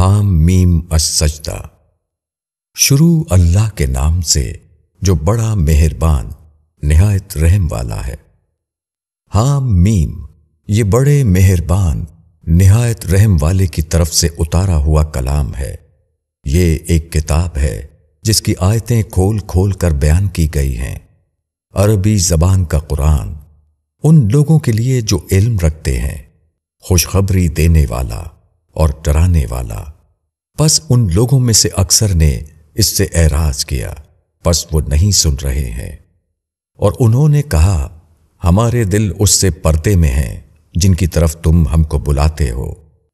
حام میم السجدہ۔ شروع اللہ کے نام سے جو بڑا مہربان نہایت رحم والا ہے۔ حام میم، یہ بڑے مہربان نہایت رحم والے کی طرف سے اتارا ہوا کلام ہے۔ یہ ایک کتاب ہے جس کی آیتیں کھول کھول کر بیان کی گئی ہیں۔ عربی زبان کا قرآن ان لوگوں کے لیے جو علم رکھتے ہیں، خوشخبری دینے والا اور ڈرانے والا۔ پس ان لوگوں میں سے اکثر نے اس سے اعراض کیا، پس وہ نہیں سن رہے ہیں۔ اور انہوں نے کہا، ہمارے دل اس سے پردے میں ہیں جن کی طرف تم ہم کو بلاتے ہو،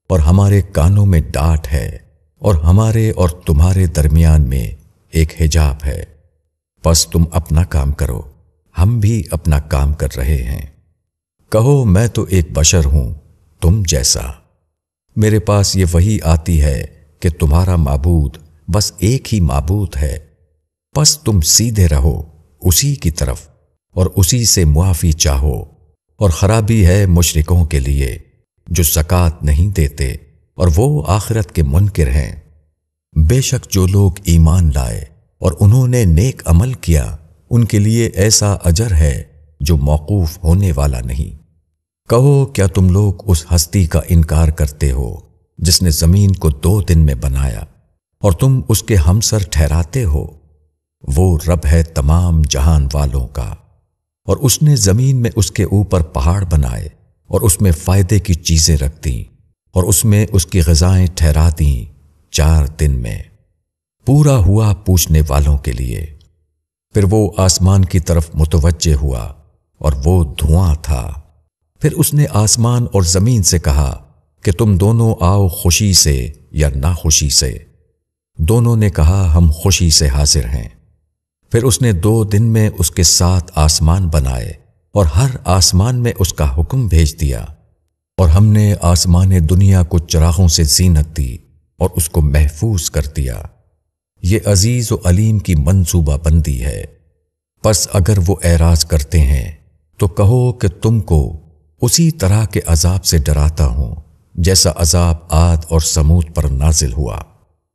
اور ہمارے کانوں میں ڈانٹ ہے، اور ہمارے اور تمہارے درمیان میں ایک حجاب ہے۔ پس تم اپنا کام کرو، ہم بھی اپنا کام کر رہے ہیں۔ کہو، میں تو ایک بشر ہوں تم جیسا، میرے پاس یہ وحی آتی ہے کہ تمہارا معبود بس ایک ہی معبود ہے، پس تم سیدھے رہو اسی کی طرف اور اسی سے معافی چاہو۔ اور خرابی ہے مشرکوں کے لیے جو زکوٰۃ نہیں دیتے اور وہ آخرت کے منکر ہیں۔ بے شک جو لوگ ایمان لائے اور انہوں نے نیک عمل کیا، ان کے لیے ایسا اجر ہے جو موقوف ہونے والا نہیں۔ کہو، کیا تم لوگ اس ہستی کا انکار کرتے ہو جس نے زمین کو 2 دن میں بنایا اور تم اس کے ہمسر ٹھہراتے ہو؟ وہ رب ہے تمام جہان والوں کا، اور اس نے زمین میں اس کے اوپر پہاڑ بنائے اور اس میں فائدے کی چیزیں رکھ دیں، اور اس میں اس کی غذائیں ٹھہرا دیں 4 دن میں۔ پورا ہوا پوچھنے والوں کے لیے۔ پھر وہ آسمان کی طرف متوجہ ہوا اور وہ دھواں تھا۔ پھر اس نے آسمان اور زمین سے کہا کہ تم دونوں آؤ خوشی سے یا ناخوشی سے۔ دونوں نے کہا، ہم خوشی سے حاضر ہیں۔ پھر اس نے 2 دن میں اس کے 7 آسمان بنائے اور ہر آسمان میں اس کا حکم بھیج دیا، اور ہم نے آسمان دنیا کو چراغوں سے زینت دی اور اس کو محفوظ کر دیا۔ یہ عزیز و علیم کی منصوبہ بندی ہے۔ پس اگر وہ اعراض کرتے ہیں تو کہو کہ تم کو اسی طرح کے عذاب سے ڈراتا ہوں جیسا عذاب عاد اور سمود پر نازل ہوا،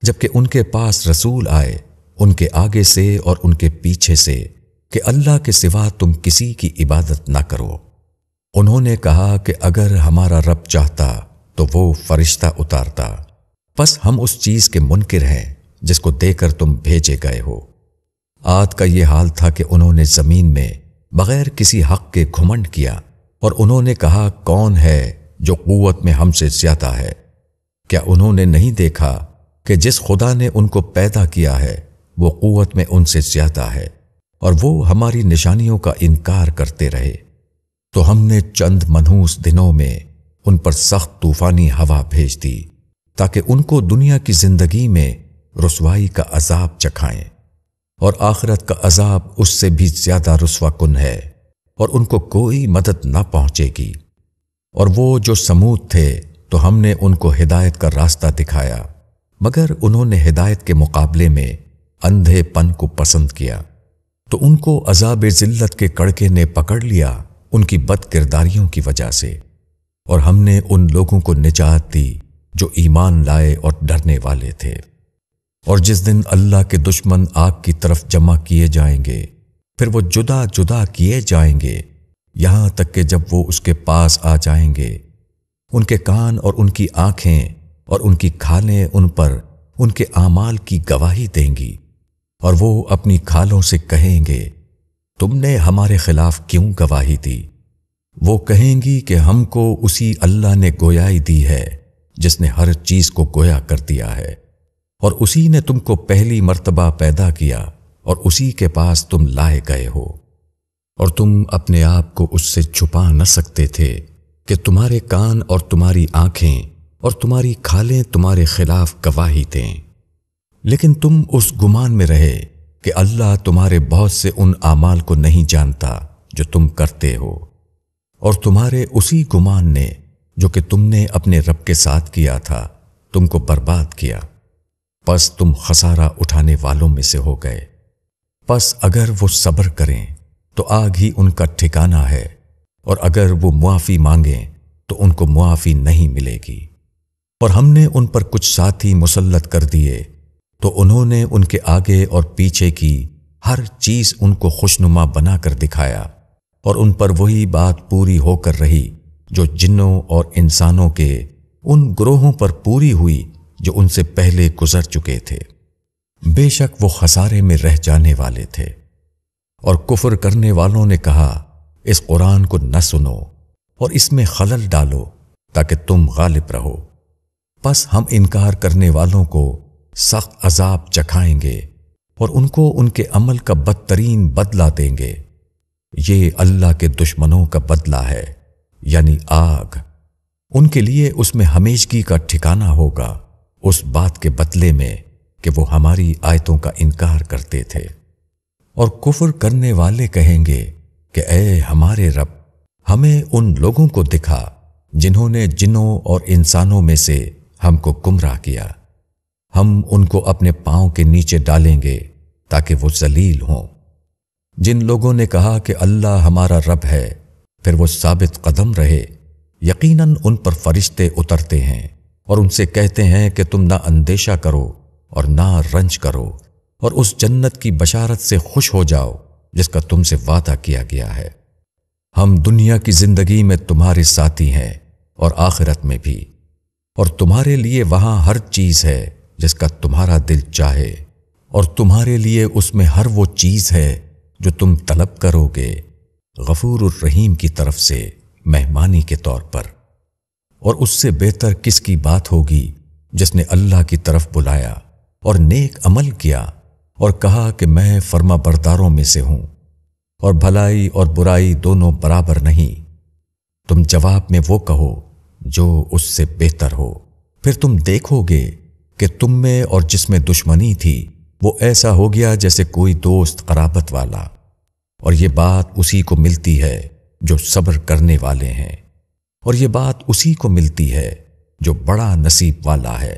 جبکہ ان کے پاس رسول آئے ان کے آگے سے اور ان کے پیچھے سے کہ اللہ کے سوا تم کسی کی عبادت نہ کرو۔ انہوں نے کہا کہ اگر ہمارا رب چاہتا تو وہ فرشتہ اتارتا، پس ہم اس چیز کے منکر ہیں جس کو دے کر تم بھیجے گئے ہو۔ عاد کا یہ حال تھا کہ انہوں نے زمین میں بغیر کسی حق کے گھمنڈ کیا، اور انہوں نے کہا، کون ہے جو قوت میں ہم سے زیادہ ہے؟ کیا انہوں نے نہیں دیکھا کہ جس خدا نے ان کو پیدا کیا ہے وہ قوت میں ان سے زیادہ ہے، اور وہ ہماری نشانیوں کا انکار کرتے رہے؟ تو ہم نے چند منحوس دنوں میں ان پر سخت طوفانی ہوا بھیج دی تاکہ ان کو دنیا کی زندگی میں رسوائی کا عذاب چکھائیں، اور آخرت کا عذاب اس سے بھی زیادہ رسوا کن ہے، اور ان کو کوئی مدد نہ پہنچے گی۔ اور وہ جو سمود تھے تو ہم نے ان کو ہدایت کا راستہ دکھایا، مگر انہوں نے ہدایت کے مقابلے میں اندھے پن کو پسند کیا، تو ان کو عذاب ذلت کے کڑکے نے پکڑ لیا ان کی بد کرداریوں کی وجہ سے۔ اور ہم نے ان لوگوں کو نجات دی جو ایمان لائے اور ڈرنے والے تھے۔ اور جس دن اللہ کے دشمن آگ کی طرف جمع کیے جائیں گے، پھر وہ جدا جدا کیے جائیں گے، یہاں تک کہ جب وہ اس کے پاس آ جائیں گے، ان کے کان اور ان کی آنکھیں اور ان کی کھالیں ان پر ان کے اعمال کی گواہی دیں گی، اور وہ اپنی کھالوں سے کہیں گے، تم نے ہمارے خلاف کیوں گواہی دی؟ وہ کہیں گی کہ ہم کو اسی اللہ نے گویائی دی ہے جس نے ہر چیز کو گویا کر دیا ہے، اور اسی نے تم کو پہلی مرتبہ پیدا کیا، اور اسی کے پاس تم لائے گئے ہو، اور تم اپنے آپ کو اس سے چھپا نہ سکتے تھے کہ تمہارے کان اور تمہاری آنکھیں اور تمہاری کھالیں تمہارے خلاف گواہی دیں۔ لیکن تم اس گمان میں رہے کہ اللہ تمہارے بہت سے ان اعمال کو نہیں جانتا جو تم کرتے ہو، اور تمہارے اسی گمان نے جو کہ تم نے اپنے رب کے ساتھ کیا تھا تم کو برباد کیا، پس تم خسارہ اٹھانے والوں میں سے ہو گئے۔ پس اگر وہ صبر کریں تو آگ ہی ان کا ٹھکانہ ہے، اور اگر وہ معافی مانگیں تو ان کو معافی نہیں ملے گی۔ اور ہم نے ان پر کچھ ساتھی مسلط کر دیے تو انہوں نے ان کے آگے اور پیچھے کی ہر چیز ان کو خوشنما بنا کر دکھایا، اور ان پر وہی بات پوری ہو کر رہی جو جنوں اور انسانوں کے ان گروہوں پر پوری ہوئی جو ان سے پہلے گزر چکے تھے۔ بے شک وہ خسارے میں رہ جانے والے تھے۔ اور کفر کرنے والوں نے کہا اس قرآن کو نہ سنو اور اس میں خلل ڈالو تاکہ تم غالب رہو، پس ہم انکار کرنے والوں کو سخت عذاب چکھائیں گے اور ان کو ان کے عمل کا بدترین بدلہ دیں گے۔ یہ اللہ کے دشمنوں کا بدلہ ہے، یعنی آگ۔ ان کے لیے اس میں ہمیشگی کا ٹھکانہ ہوگا، اس بات کے بدلے میں کہ وہ ہماری آیتوں کا انکار کرتے تھے۔ اور کفر کرنے والے کہیں گے کہ اے ہمارے رب، ہمیں ان لوگوں کو دکھا جنہوں نے جنوں اور انسانوں میں سے ہم کو گمراہ کیا، ہم ان کو اپنے پاؤں کے نیچے ڈالیں گے تاکہ وہ ذلیل ہوں۔ جن لوگوں نے کہا کہ اللہ ہمارا رب ہے، پھر وہ ثابت قدم رہے، یقیناً ان پر فرشتے اترتے ہیں اور ان سے کہتے ہیں کہ تم نہ اندیشہ کرو اور نہ رنج کرو، اور اس جنت کی بشارت سے خوش ہو جاؤ جس کا تم سے وعدہ کیا گیا ہے۔ ہم دنیا کی زندگی میں تمہارے ساتھی ہیں اور آخرت میں بھی، اور تمہارے لیے وہاں ہر چیز ہے جس کا تمہارا دل چاہے، اور تمہارے لیے اس میں ہر وہ چیز ہے جو تم طلب کرو گے، غفور الرحیم کی طرف سے مہمانی کے طور پر۔ اور اس سے بہتر کس کی بات ہوگی جس نے اللہ کی طرف بلایا اور نیک عمل کیا اور کہا کہ میں فرما برداروں میں سے ہوں، اور بھلائی اور برائی دونوں برابر نہیں۔ تم جواب میں وہ کہو جو اس سے بہتر ہو، پھر تم دیکھو گے کہ تم میں اور جس میں دشمنی تھی وہ ایسا ہو گیا جیسے کوئی دوست قرابت والا، اور یہ بات اسی کو ملتی ہے جو صبر کرنے والے ہیں، اور یہ بات اسی کو ملتی ہے جو بڑا نصیب والا ہے۔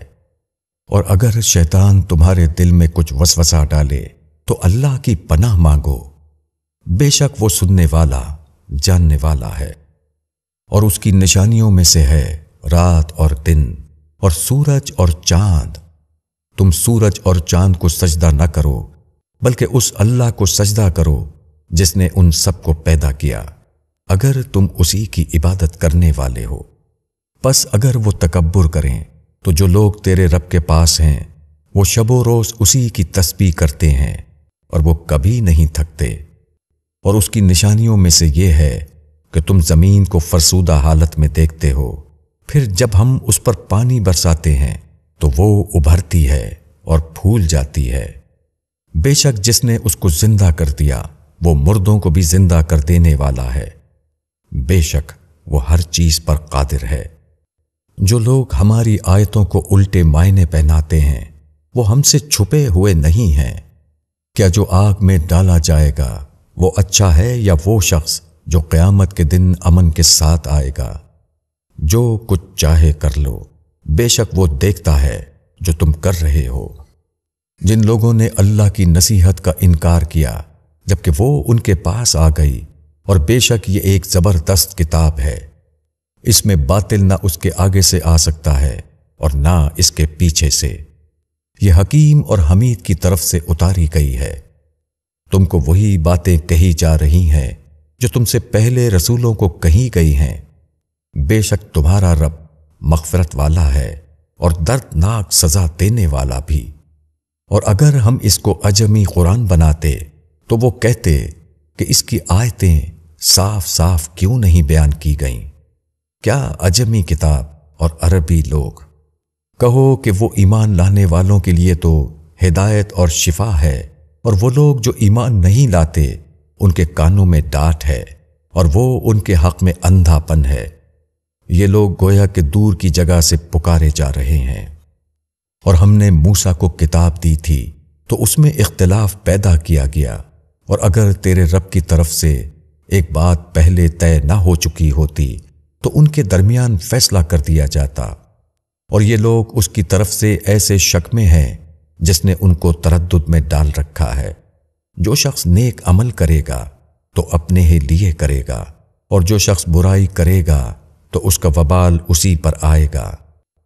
اور اگر شیطان تمہارے دل میں کچھ وسوسہ ڈالے تو اللہ کی پناہ مانگو، بے شک وہ سننے والا جاننے والا ہے۔ اور اس کی نشانیوں میں سے ہے رات اور دن اور سورج اور چاند۔ تم سورج اور چاند کو سجدہ نہ کرو بلکہ اس اللہ کو سجدہ کرو جس نے ان سب کو پیدا کیا، اگر تم اسی کی عبادت کرنے والے ہو۔ پس اگر وہ تکبر کریں تو جو لوگ تیرے رب کے پاس ہیں وہ شب و روز اسی کی تسبیح کرتے ہیں اور وہ کبھی نہیں تھکتے۔ اور اس کی نشانیوں میں سے یہ ہے کہ تم زمین کو فرسودہ حالت میں دیکھتے ہو، پھر جب ہم اس پر پانی برساتے ہیں تو وہ ابھرتی ہے اور پھول جاتی ہے۔ بے شک جس نے اس کو زندہ کر دیا وہ مردوں کو بھی زندہ کر دینے والا ہے، بے شک وہ ہر چیز پر قادر ہے۔ جو لوگ ہماری آیتوں کو الٹے معنی پہناتے ہیں وہ ہم سے چھپے ہوئے نہیں ہیں۔ کیا جو آگ میں ڈالا جائے گا وہ اچھا ہے یا وہ شخص جو قیامت کے دن امن کے ساتھ آئے گا؟ جو کچھ چاہے کر لو، بے شک وہ دیکھتا ہے جو تم کر رہے ہو۔ جن لوگوں نے اللہ کی نصیحت کا انکار کیا جبکہ وہ ان کے پاس آ گئی، اور بے شک یہ ایک زبردست کتاب ہے، اس میں باطل نہ اس کے آگے سے آ سکتا ہے اور نہ اس کے پیچھے سے، یہ حکیم اور حمید کی طرف سے اتاری گئی ہے۔ تم کو وہی باتیں کہی جا رہی ہیں جو تم سے پہلے رسولوں کو کہی گئی ہیں۔ بے شک تمہارا رب مغفرت والا ہے اور دردناک سزا دینے والا بھی۔ اور اگر ہم اس کو عجمی قرآن بناتے تو وہ کہتے کہ اس کی آیتیں صاف صاف کیوں نہیں بیان کی گئیں؟ کیا عجمی کتاب اور عربی لوگ؟ کہو کہ وہ ایمان لانے والوں کے لیے تو ہدایت اور شفا ہے، اور وہ لوگ جو ایمان نہیں لاتے ان کے کانوں میں ڈانٹ ہے اور وہ ان کے حق میں اندھا پن ہے۔ یہ لوگ گویا کہ دور کی جگہ سے پکارے جا رہے ہیں۔ اور ہم نے موسیٰ کو کتاب دی تھی تو اس میں اختلاف پیدا کیا گیا، اور اگر تیرے رب کی طرف سے ایک بات پہلے طے نہ ہو چکی ہوتی تو ان کے درمیان فیصلہ کر دیا جاتا۔ اور یہ لوگ اس کی طرف سے ایسے شک میں ہیں جس نے ان کو تردد میں ڈال رکھا ہے۔ جو شخص نیک عمل کرے گا تو اپنے ہی لیے کرے گا، اور جو شخص برائی کرے گا تو اس کا وبال اسی پر آئے گا۔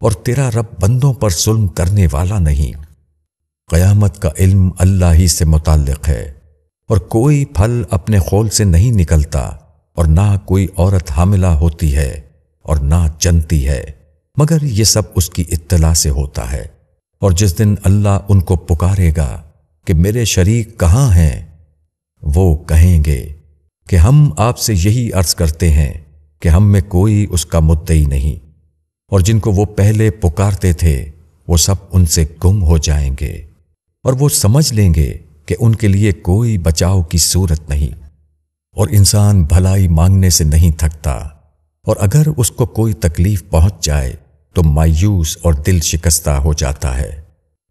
اور تیرا رب بندوں پر ظلم کرنے والا نہیں۔ قیامت کا علم اللہ ہی سے متعلق ہے، اور کوئی پھل اپنے خول سے نہیں نکلتا، اور نہ کوئی عورت حاملہ ہوتی ہے اور نہ جنتی ہے، مگر یہ سب اس کی اطلاع سے ہوتا ہے۔ اور جس دن اللہ ان کو پکارے گا کہ میرے شریک کہاں ہیں، وہ کہیں گے کہ ہم آپ سے یہی عرض کرتے ہیں کہ ہم میں کوئی اس کا مدعی نہیں، اور جن کو وہ پہلے پکارتے تھے وہ سب ان سے گم ہو جائیں گے، اور وہ سمجھ لیں گے کہ ان کے لیے کوئی بچاؤ کی صورت نہیں۔ اور انسان بھلائی مانگنے سے نہیں تھکتا، اور اگر اس کو کوئی تکلیف پہنچ جائے تو مایوس اور دل شکستہ ہو جاتا ہے،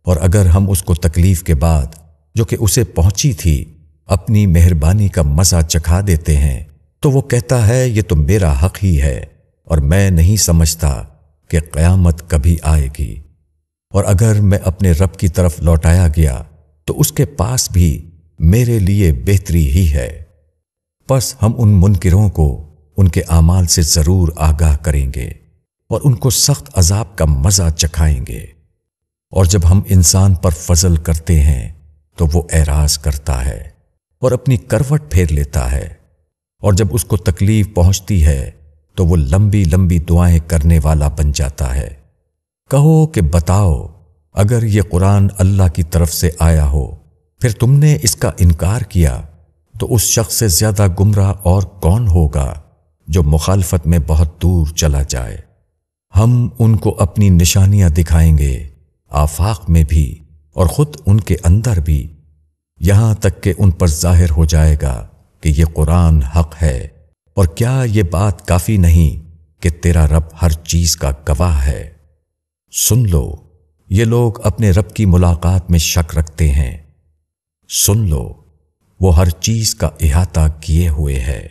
اور اگر ہم اس کو تکلیف کے بعد جو کہ اسے پہنچی تھی اپنی مہربانی کا مزہ چکھا دیتے ہیں تو وہ کہتا ہے یہ تو میرا حق ہی ہے، اور میں نہیں سمجھتا کہ قیامت کبھی آئے گی، اور اگر میں اپنے رب کی طرف لوٹایا گیا تو اس کے پاس بھی میرے لیے بہتری ہی ہے۔ پس ہم ان منکروں کو ان کے اعمال سے ضرور آگاہ کریں گے اور ان کو سخت عذاب کا مزہ چکھائیں گے۔ اور جب ہم انسان پر فضل کرتے ہیں تو وہ اعراض کرتا ہے اور اپنی کروٹ پھیر لیتا ہے، اور جب اس کو تکلیف پہنچتی ہے تو وہ لمبی لمبی دعائیں کرنے والا بن جاتا ہے۔ کہو کہ بتاؤ، اگر یہ قرآن اللہ کی طرف سے آیا ہو پھر تم نے اس کا انکار کیا تو اس شخص سے زیادہ گمراہ اور کون ہوگا جو مخالفت میں بہت دور چلا جائے۔ ہم ان کو اپنی نشانیاں دکھائیں گے، آفاق میں بھی اور خود ان کے اندر بھی، یہاں تک کہ ان پر ظاہر ہو جائے گا کہ یہ قرآن حق ہے۔ اور کیا یہ بات کافی نہیں کہ تیرا رب ہر چیز کا گواہ ہے؟ سن لو، یہ لوگ اپنے رب کی ملاقات میں شک رکھتے ہیں۔ سن لو، وہ ہر چیز کا احاطہ کیے ہوئے ہے۔